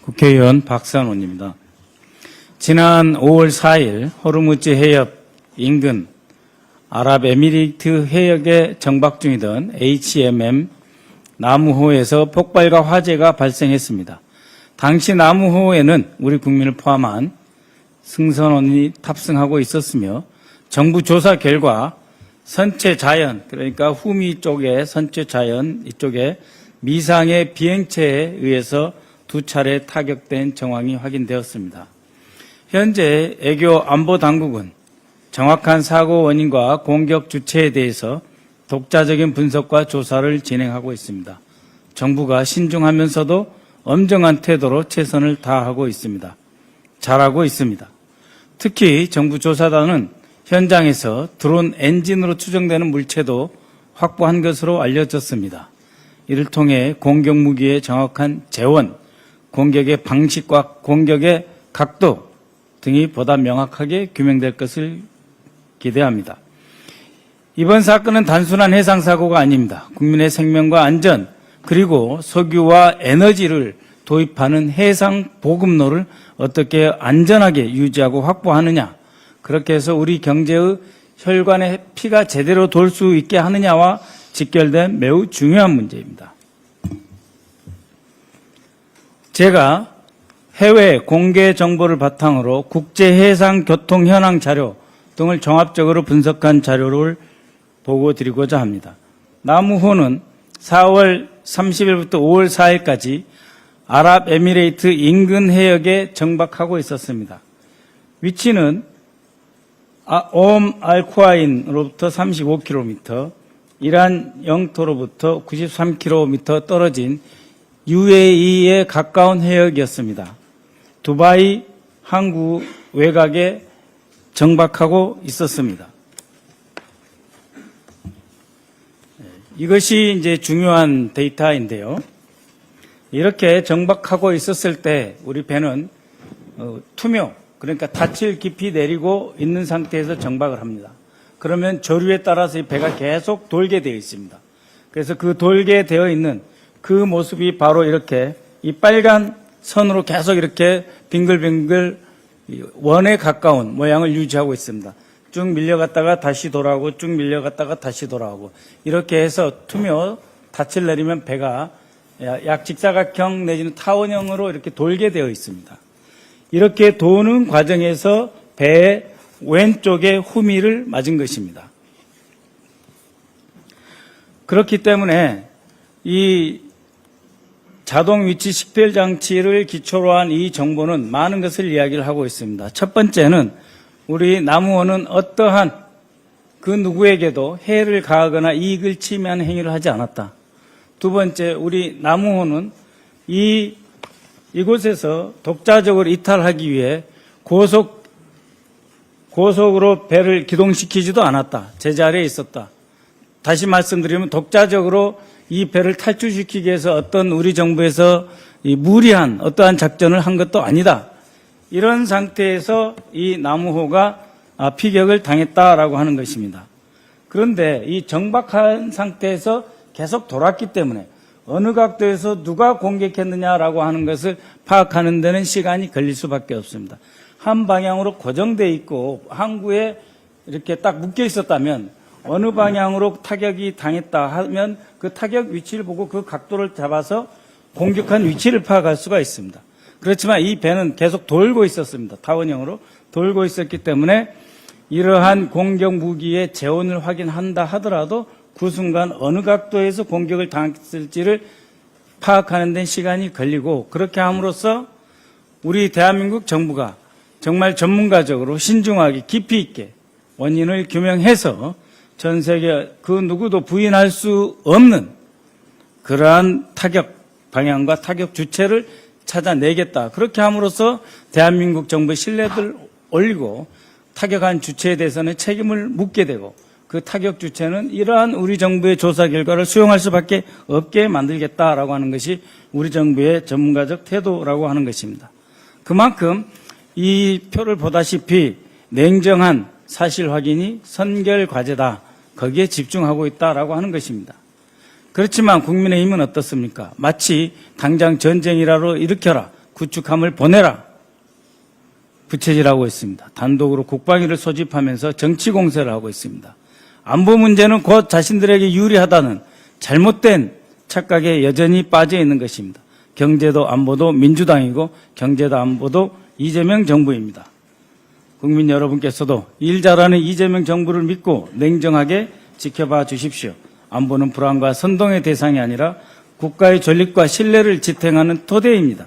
국회의원 박선원입니다. 지난 5월 4일 호르무즈 해협 인근 아랍에미리트 해역에 정박 중이던 HMM 나무호에서 폭발과 화재가 발생했습니다. 당시 나무호에는 우리 국민을 포함한 승선원이 탑승하고 있었으며 정부 조사 결과 선체 자연, 그러니까 후미 쪽에 선체 자연 이쪽에 미상의 비행체에 의해서 2차례 타격된 정황이 확인되었습니다. 현재 애교 안보당국은 정확한 사고 원인과 공격 주체에 대해서 독자적인 분석과 조사를 진행하고 있습니다. 정부가 신중하면서도 엄정한 태도로 최선을 다하고 있습니다. 잘하고 있습니다. 특히 정부 조사단은 현장에서 드론 엔진으로 추정되는 물체도 확보한 것으로 알려졌습니다. 이를 통해 공격 무기의 정확한 재원, 공격의 방식과 공격의 각도 등이 보다 명확하게 규명될 것을 기대합니다. 이번 사건은 단순한 해상사고가 아닙니다. 국민의 생명과 안전 그리고 석유와 에너지를 도입하는 해상 보급로를 어떻게 안전하게 유지하고 확보하느냐, 그렇게 해서 우리 경제의 혈관에 피가 제대로 돌 수 있게 하느냐와 직결된 매우 중요한 문제입니다. 제가 해외 공개 정보를 바탕으로 국제해상교통 현황 자료 등을 종합적으로 분석한 자료를 보고 드리고자 합니다. 나무호는 4월 30일부터 5월 4일까지 아랍에미레이트 인근 해역에 정박하고 있었습니다. 위치는 알쿠아인으로부터 35km, 이란 영토로부터 93km 떨어진 UAE에 가까운 해역이었습니다. 두바이 항구 외곽에 정박하고 있었습니다. 이것이 이제 중요한 데이터인데요. 이렇게 정박하고 있었을 때 우리 배는 투명, 그러니까 닻을 깊이 내리고 있는 상태에서 정박을 합니다. 그러면 조류에 따라서 이 배가 계속 돌게 되어 있습니다. 그래서 그 돌게 되어 있는 그 모습이 바로 이렇게 이 빨간 선으로 계속 이렇게 빙글빙글 원에 가까운 모양을 유지하고 있습니다. 쭉 밀려갔다가 다시 돌아오고 쭉 밀려갔다가 다시 돌아오고 이렇게 해서 투명 닻을 내리면 배가 약 직사각형 내지는 타원형으로 이렇게 돌게 되어 있습니다. 이렇게 도는 과정에서 배의 왼쪽에 후미를 맞은 것입니다. 그렇기 때문에 이 자동 위치 식별 장치를 기초로 한 이 정보는 많은 것을 이야기를 하고 있습니다. 첫 번째는 우리 나무호는 어떠한 그 누구에게도 해를 가하거나 이익을 침해하는 행위를 하지 않았다. 두 번째, 우리 나무호는 이곳에서 독자적으로 이탈하기 위해 고속으로 배를 기동시키지도 않았다. 제자리에 있었다. 다시 말씀드리면 독자적으로 이 배를 탈출시키기 위해서 어떤 우리 정부에서 무리한 어떠한 작전을 한 것도 아니다. 이런 상태에서 이 나무호가 피격을 당했다라고 하는 것입니다. 그런데 이 정박한 상태에서 계속 돌았기 때문에 어느 각도에서 누가 공격했느냐라고 하는 것을 파악하는 데는 시간이 걸릴 수밖에 없습니다. 한 방향으로 고정되어 있고 항구에 이렇게 딱 묶여 있었다면 어느 방향으로 타격이 당했다 하면 그 타격 위치를 보고 그 각도를 잡아서 공격한 위치를 파악할 수가 있습니다. 그렇지만 이 배는 계속 돌고 있었습니다. 타원형으로 돌고 있었기 때문에 이러한 공격 무기의 재원을 확인한다 하더라도 그 순간 어느 각도에서 공격을 당했을지를 파악하는 데는 시간이 걸리고, 그렇게 함으로써 우리 대한민국 정부가 정말 전문가적으로 신중하게 깊이 있게 원인을 규명해서 전 세계 그 누구도 부인할 수 없는 그러한 타격 방향과 타격 주체를 찾아내겠다. 그렇게 함으로써 대한민국 정부의 신뢰도를 올리고 타격한 주체에 대해서는 책임을 묻게 되고 그 타격 주체는 이러한 우리 정부의 조사 결과를 수용할 수밖에 없게 만들겠다라고 하는 것이 우리 정부의 전문가적 태도라고 하는 것입니다. 그만큼 이 표를 보다시피 냉정한 사실 확인이 선결 과제다. 거기에 집중하고 있다라고 하는 것입니다. 그렇지만 국민의힘은 어떻습니까? 마치 당장 전쟁이라도 일으켜라, 구축함을 보내라. 부채질하고 있습니다. 단독으로 국방위를 소집하면서 정치 공세를 하고 있습니다. 안보 문제는 곧 자신들에게 유리하다는 잘못된 착각에 여전히 빠져 있는 것입니다. 경제도 안보도 민주당이고 경제도 안보도 이재명 정부입니다. 국민 여러분께서도 일 잘하는 이재명 정부를 믿고 냉정하게 지켜봐 주십시오. 안보는 불안과 선동의 대상이 아니라 국가의 존립과 신뢰를 지탱하는 토대입니다.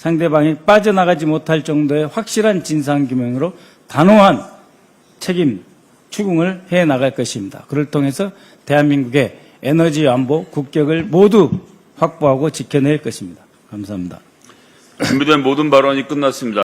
상대방이 빠져나가지 못할 정도의 확실한 진상규명으로 단호한 책임 추궁을 해나갈 것입니다. 그를 통해서 대한민국의 에너지 안보, 국격을 모두 확보하고 지켜낼 것입니다. 감사합니다. 준비된 모든 발언이 끝났습니다.